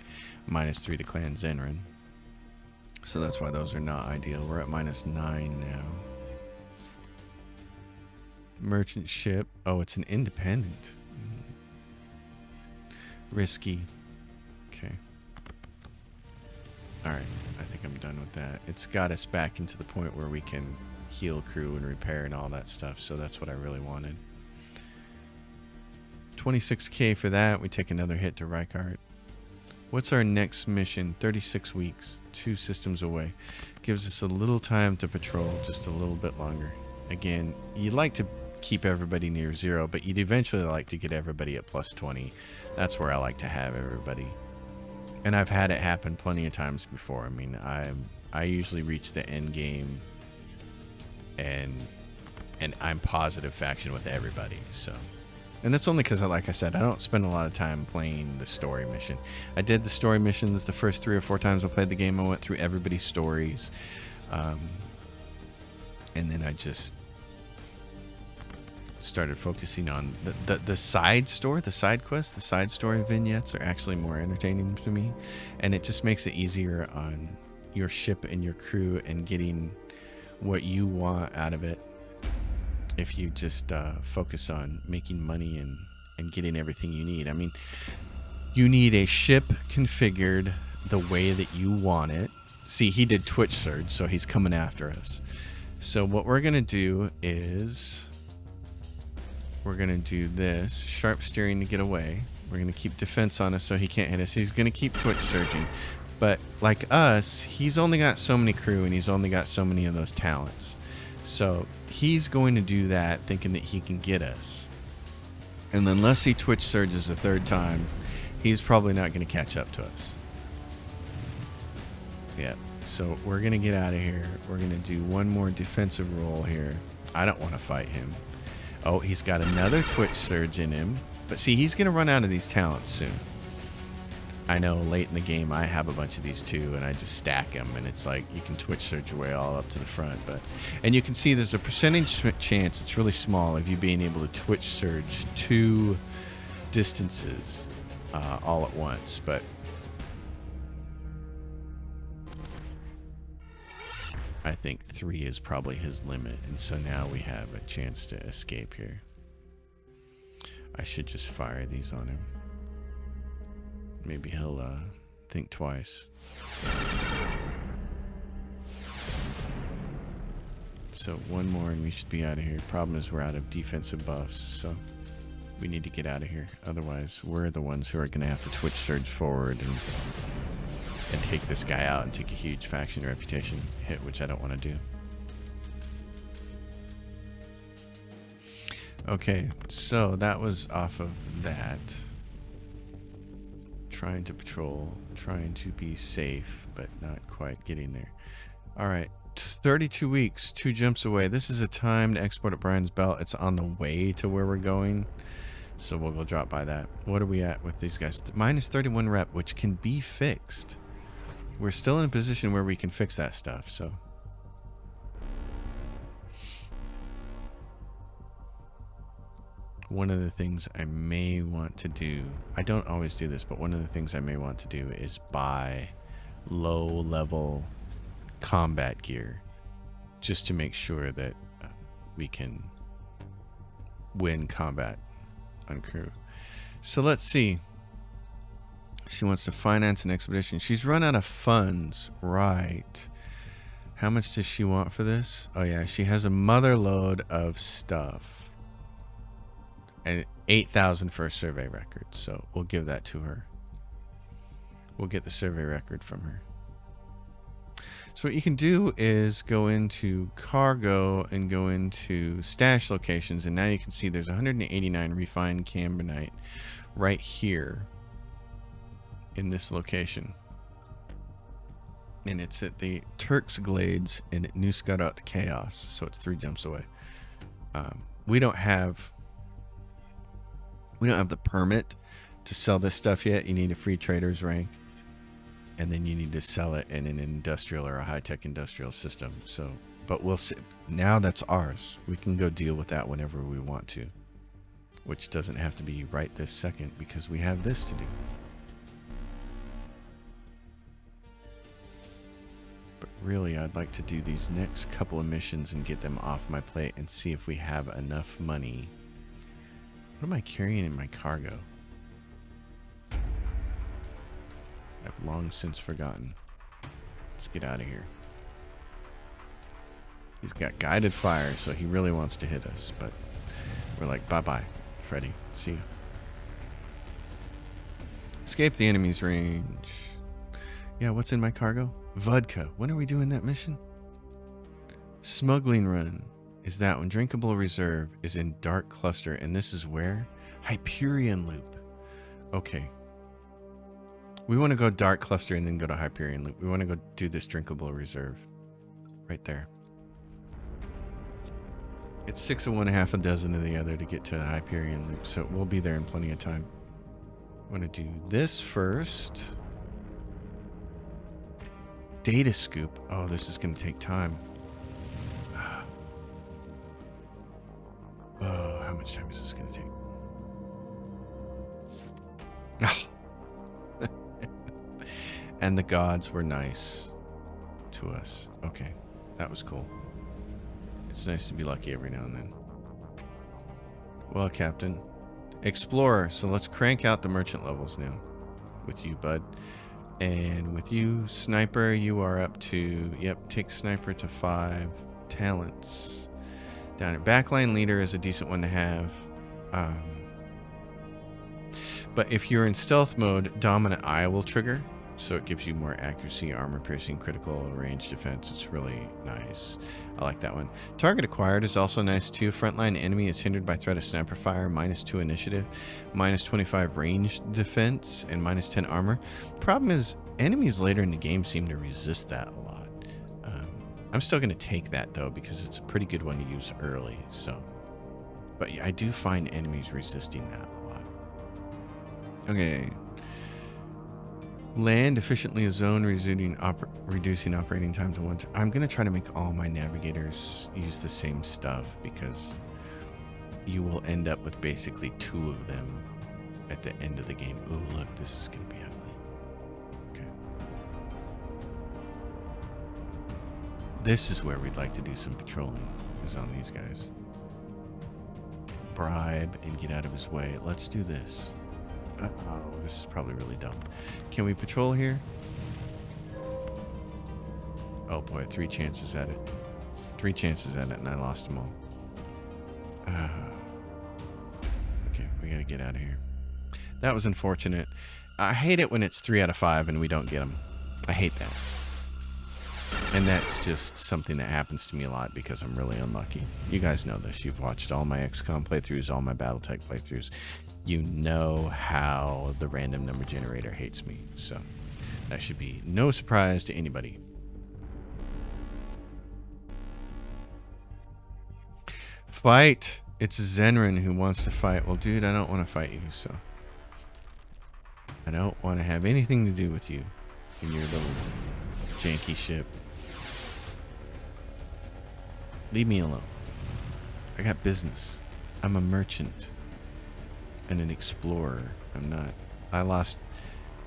-3 to Clan Zenrin. So that's why those are not ideal. We're at -9 now. Merchant ship. Oh, it's an independent. Risky. Okay. Alright. I think I'm done with that. It's got us back into the point where we can heal crew and repair and all that stuff. So that's what I really wanted. 26k for that. We take another hit to Rykart. What's our next mission? 36 weeks, 2 systems away. Gives us a little time to patrol, just a little bit longer. Again, you'd like to keep everybody near 0, but you'd eventually like to get everybody at +20. That's where I like to have everybody. And I've had it happen plenty of times before. I mean, I usually reach the end game and I'm positive faction with everybody, so... And that's only because, like I said, I don't spend a lot of time playing the story mission. I did the story missions the first 3 or 4 times I played the game. I went through everybody's stories. And then I just started focusing on the side story, the side quests, the side story vignettes are actually more entertaining to me. And it just makes it easier on your ship and your crew and getting what you want out of it. If you just focus on making money and getting everything you need. I mean, you need a ship configured the way that you want it. See, he did Twitch Surge, so he's coming after us. So what we're going to do is we're going to do this. Sharp steering to get away. We're going to keep defense on us so he can't hit us. He's going to keep twitch surging. But like us, he's only got so many crew and he's only got so many of those talents. So he's going to do that thinking that he can get us. And unless he twitch surges a third time, he's probably not going to catch up to us. Yeah. So we're going to get out of here. We're going to do one more defensive roll here. I don't want to fight him. Oh, he's got another twitch surge in him. But see, he's going to run out of these talents soon. I know late in the game I have a bunch of these too, and I just stack them, and it's like you can twitch surge your way all up to the front. And you can see there's a percentage chance, it's really small, of you being able to twitch surge 2 distances all at once. But I think 3 is probably his limit, and so now we have a chance to escape here. I should just fire these on him. Maybe he'll think twice. So one more and we should be out of here. Problem is we're out of defensive buffs, so we need to get out of here. Otherwise, we're the ones who are going to have to twitch surge forward and take this guy out and take a huge faction reputation hit, which I don't want to do. Okay, so that was off of that. Trying to patrol, trying to be safe, but not quite getting there. All right, 32 weeks, 2 jumps away. This is a time to export at Brian's Belt. It's on the way to where we're going, so we'll go drop by that. What are we at with these guys? Minus 31 rep, which can be fixed. We're still in a position where we can fix that stuff, so. One of the things I may want to do, I don't always do this, but one of the things I may want to do is buy low-level combat gear just to make sure that we can win combat on crew. So let's see. She wants to finance an expedition. She's run out of funds, right? How much does she want for this? Oh yeah, she has a mother load of stuff. And 8,000 for a survey record, so we'll give that to her. We'll get the survey record from her. So what you can do is go into cargo and go into stash locations, and now you can see there's 189 refined cambonite right here in this location. And it's at the Turks Glades in New Scarot Chaos, so it's 3 jumps away. We don't have the permit to sell this stuff yet. You need a free trader's rank, and then you need to sell it in an industrial or a high-tech industrial system. So, but we'll see. Now that's ours. We can go deal with that whenever we want to, which doesn't have to be right this second because we have this to do. But really, I'd like to do these next couple of missions and get them off my plate and see if we have enough money. What am I carrying in my cargo? I've long since forgotten. Let's get out of here. He's got guided fire, so he really wants to hit us, but we're like, bye-bye, Freddy. See you. Escape the enemy's range. Yeah, what's in my cargo? Vodka. When are we doing that mission? Smuggling run. Is that one. Drinkable reserve is in Dark Cluster, and this is where? Hyperion Loop. Okay. We want to go Dark Cluster and then go to Hyperion Loop. We want to go do this drinkable reserve. Right there. It's 6 of one, half a dozen of the other to get to the Hyperion Loop, so we'll be there in plenty of time. I want to do this first. Data scoop. Oh, this is going to take time. Oh, how much time is this going to take? Oh. And the gods were nice to us. Okay, that was cool. It's nice to be lucky every now and then. Well, Captain. Explorer. So let's crank out the merchant levels now. With you, bud. And with you, Sniper, you are up to... Yep, take Sniper to 5 talents. Down here. Backline leader is a decent one to have. But if you're in stealth mode, Dominant Eye will trigger. So it gives you more accuracy, armor piercing, critical, range defense. It's really nice. I like that one. Target acquired is also nice too. Frontline enemy is hindered by threat of sniper fire. -2 initiative. -25 range defense. And -10 armor. Problem is, enemies later in the game seem to resist that a lot. I'm still going to take that though, because it's a pretty good one to use early. So, but yeah, I do find enemies resisting that a lot. Okay. Land efficiently a zone, reducing operating time to 1. I'm going to try to make all my navigators use the same stuff, because you will end up with basically 2 of them at the end of the game. Ooh, look, this is going to be ugly. Okay. This is where we'd like to do some patrolling, is on these guys. Bribe and get out of his way. Let's do this. Oh, this is probably really dumb. Can we patrol here? Oh boy, 3 chances at it. 3 chances at it, and I lost them all. Okay, we gotta get out of here. That was unfortunate. I hate it when it's 3 out of 5 and we don't get them. I hate that. And that's just something that happens to me a lot because I'm really unlucky. You guys know this. You've watched all my XCOM playthroughs, all my Battletech playthroughs. You know how the random number generator hates me. So that should be no surprise to anybody. Fight. It's Zenrin who wants to fight. Well, dude, I don't want to fight you, so I don't want to have anything to do with you in your little janky ship. Leave me alone. I got business. I'm a merchant and an explorer. I'm not. I lost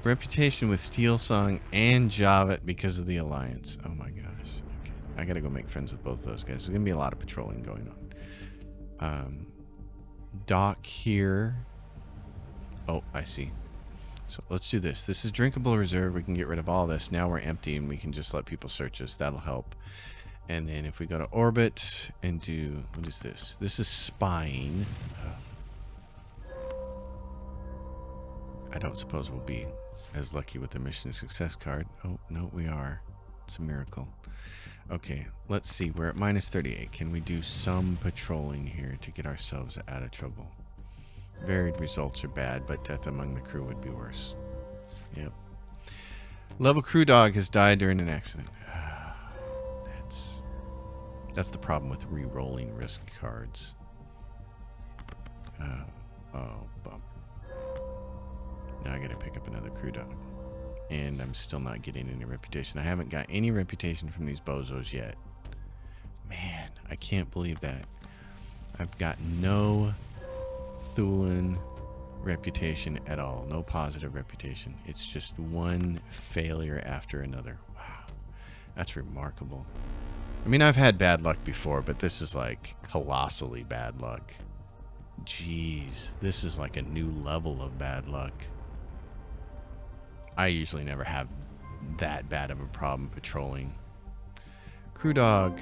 reputation with Steel Song and Javit because of the Alliance. Oh my gosh. Okay. I gotta go make friends with both those guys. There's gonna be a lot of patrolling going on. Dock here. Oh, I see. So let's do this. This is drinkable reserve. We can get rid of all this. Now we're empty and we can just let people search us. That'll help. And then if we go to orbit and do, what is this? This is spying. I don't suppose we'll be as lucky with the mission success card. Oh, no, we are. It's a miracle. Okay, let's see. We're at -38. Can we do some patrolling here to get ourselves out of trouble? Varied results are bad, but death among the crew would be worse. Yep. Level crew dog has died during an accident. That's the problem with re-rolling risk cards. Oh, bummer. Now I gotta pick up another crew dog. And I'm still not getting any reputation. I haven't got any reputation from these bozos yet. Man, I can't believe that. I've got no Thulin reputation at all. No positive reputation. It's just one failure after another. Wow. That's remarkable. I mean, I've had bad luck before, but this is like colossally bad luck. Jeez, this is like a new level of bad luck. I usually never have that bad of a problem patrolling. Crew dog.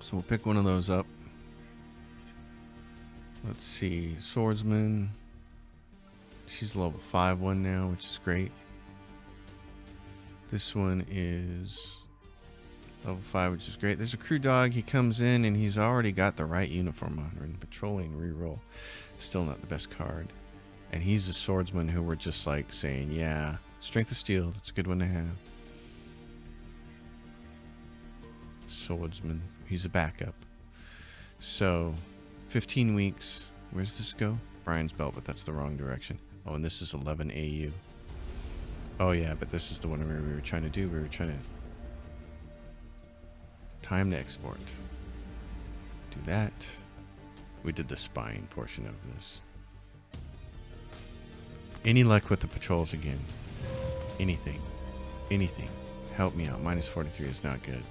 So we'll pick one of those up. Let's see. Swordsman. She's level 5 one now, which is great. This one is level 5, which is great. There's a crew dog. He comes in and he's already got the right uniform on. And patrolling reroll. Still not the best card. And he's a swordsman who we're just like saying, yeah, strength of steel. That's a good one to have. Swordsman. He's a backup. So 15 weeks. Where's this go? Brian's belt, but that's the wrong direction. Oh, and this is 11 AU. Oh yeah, but this is the one we were trying to do. We were trying to time to export. Do that. We did the spying portion of this. Any luck with the patrols again? Anything. Anything. Help me out. -43 is not good.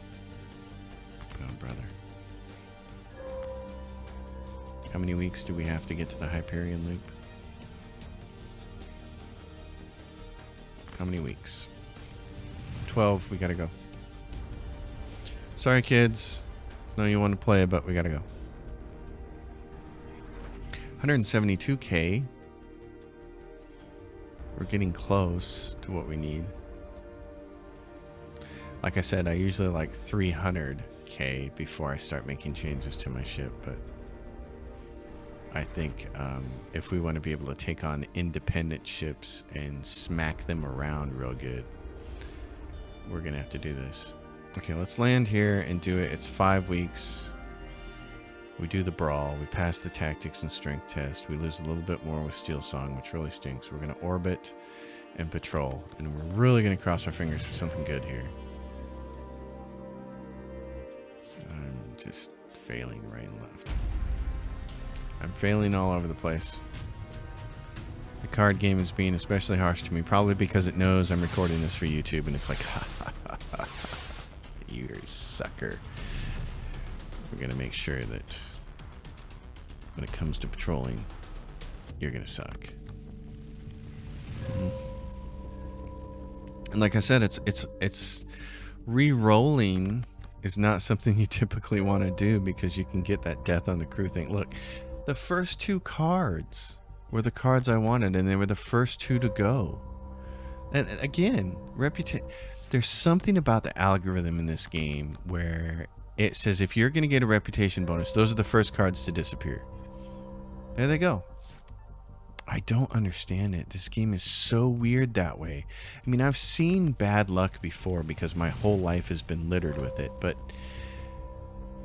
Oh, brother. How many weeks do we have to get to the Hyperion loop? How many weeks? 12. We gotta go. Sorry, kids. No, you want to play, but we gotta go. 172k. We're getting close to what we need. Like I said, I usually like 300k before I start making changes to my ship, but I think if we want to be able to take on independent ships and smack them around real good, we're gonna have to do this. Okay, let's land here and do it. It's 5 weeks. We do the brawl. We pass the tactics and strength test. We lose a little bit more with Steel Song, which really stinks. We're gonna orbit and patrol, and we're really gonna cross our fingers for something good here. I'm just failing right and left. I'm failing all over the place. The card game is being especially harsh to me, probably because it knows I'm recording this for YouTube, and it's like, ha ha ha ha, you're a sucker. We're gonna make sure that when it comes to patrolling, you're gonna suck. And like I said, it's re-rolling is not something you typically want to do because you can get that death on the crew thing. Look, the first 2 cards were the cards I wanted, and they were the first 2 to go. And again, there's something about the algorithm in this game where it says if you're going to get a reputation bonus, those are the first cards to disappear. There they go. I don't understand it. This game is so weird that way. I mean, I've seen bad luck before because my whole life has been littered with it, but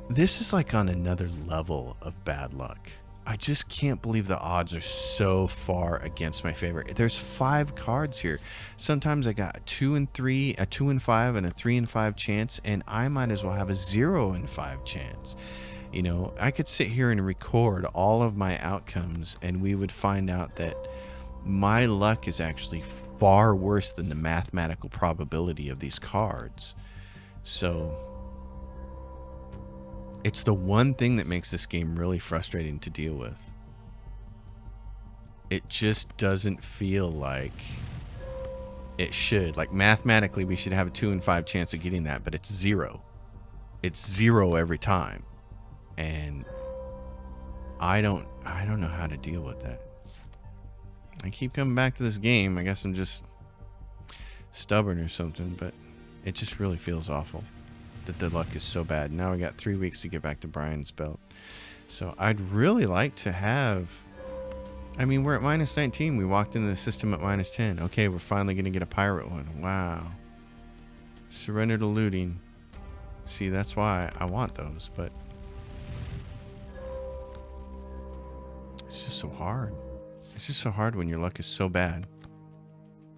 this is like on another level of bad luck. I just can't believe the odds are so far against my favor. There's 5 cards here. Sometimes I got a 2 and 3, a 2 and 5, and a 3 and 5 chance, and I might as well have a 0 and 5 chance. You know, I could sit here and record all of my outcomes, and we would find out that my luck is actually far worse than the mathematical probability of these cards. So it's the one thing that makes this game really frustrating to deal with. It just doesn't feel like it should. Like mathematically, we should have a 2 and 5 chance of getting that, but it's 0. It's 0 every time. And I don't know how to deal with that. I keep coming back to this game. I guess I'm just stubborn or something, but it just really feels awful that the luck is so bad. Now we got 3 weeks to get back to Brian's belt. So I'd really like to have, I mean, we're at minus 19. We walked into the system at minus 10. Okay, we're finally going to get a pirate one. Wow. Surrender to looting. See, that's why I want those, but it's just so hard. It's just so hard when your luck is so bad.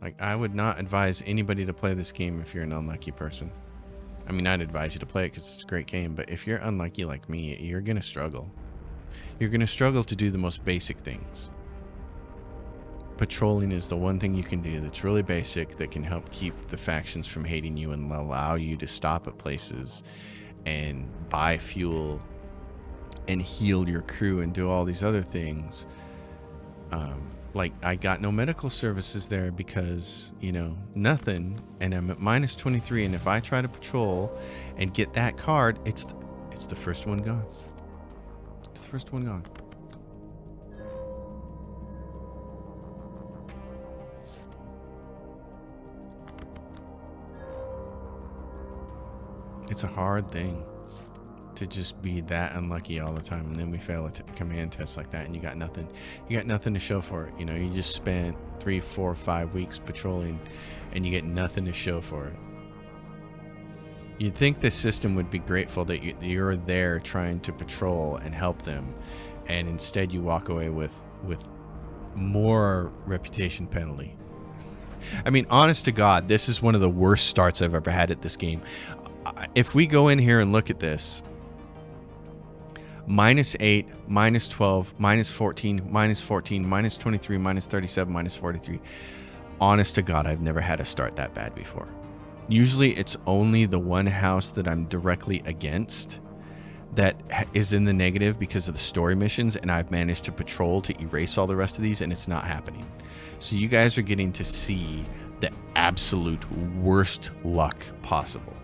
Like, I would not advise anybody to play this game if you're an unlucky person. I mean, I'd advise you to play it because it's a great game, but if you're unlucky like me, you're going to struggle. You're going to struggle to do the most basic things. Patrolling is the one thing you can do that's really basic that can help keep the factions from hating you and allow you to stop at places and buy fuel and heal your crew and do all these other things. Like, I got no medical services there because, you know, nothing, and I'm at minus 23, and if I try to patrol and get that card, it's the first one gone. It's the first one gone. It's a hard thing to just be that unlucky all the time, and then we fail a command test like that, and you got nothing. You got nothing to show for it. You know, you just spent 3, 4, 5 weeks patrolling, and you get nothing to show for it. You'd think the system would be grateful that you're there trying to patrol and help them, and instead you walk away with more reputation penalty. I mean, honest to God, this is one of the worst starts I've ever had at this game. If we go in here and look at this, minus 8, minus 12, minus 14, minus 14, minus 23, minus 37, minus 43. Honest to God, I've never had a start that bad before. Usually it's only the one house that I'm directly against that is in the negative because of the story missions, and I've managed to patrol to erase all the rest of these, and it's not happening. So you guys are getting to see the absolute worst luck possible,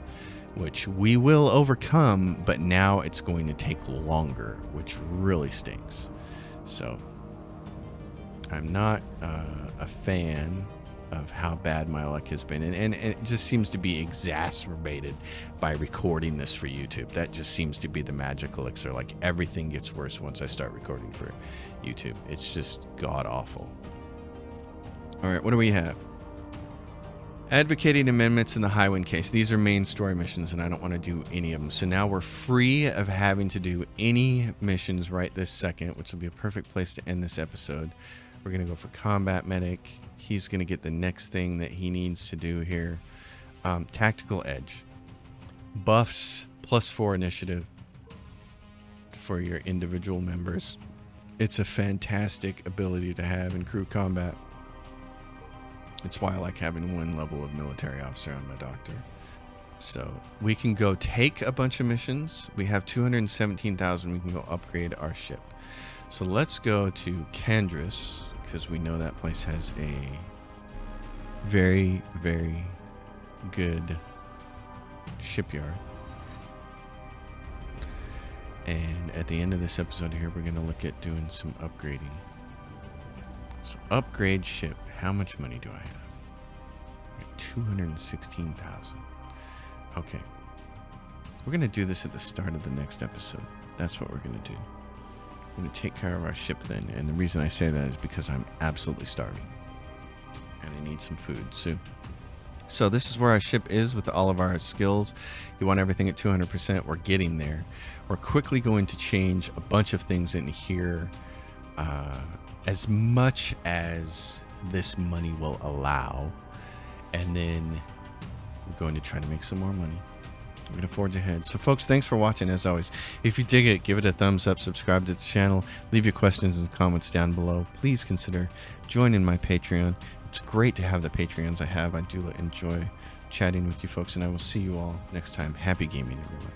which we will overcome, but now it's going to take longer, which really stinks. So I'm not a fan of how bad my luck has been, and it just seems to be exacerbated by recording this for YouTube. That just seems to be the magic elixir. Like, everything gets worse once I start recording for YouTube. It's just god awful. All right, what do we have? Advocating amendments in the Highwind case. These are main story missions, and I don't want to do any of them. So now we're free of having to do any missions right this second, which will be a perfect place to end this episode. We're going to go for combat medic. He's going to get the next thing that he needs to do here. Tactical edge. Buffs +4 initiative for your individual members. It's a fantastic ability to have in crew combat. It's why I like having one level of military officer on my doctor. So we can go take a bunch of missions. We have 217,000. We can go upgrade our ship. So let's go to Kandris, because we know that place has a very, very good shipyard. And at the end of this episode here, we're going to look at doing some upgrading. So upgrade ship. How much money do I have? 216,000. Okay. We're going to do this at the start of the next episode. That's what we're going to do. We're going to take care of our ship then. And the reason I say that is because I'm absolutely starving. And I need some food soon. So this is where our ship is with all of our skills. You want everything at 200%. We're getting there. We're quickly going to change a bunch of things in here. As much as this money will allow, and then we're going to try to make some more money. We're going to forge ahead. So folks, thanks for watching. As always, if you dig it, give it a thumbs up, subscribe to the channel, leave your questions and comments down below. Please consider joining my Patreon. It's great to have the Patreons I have. I do enjoy chatting with you folks, and I will see you all next time. Happy gaming, everyone.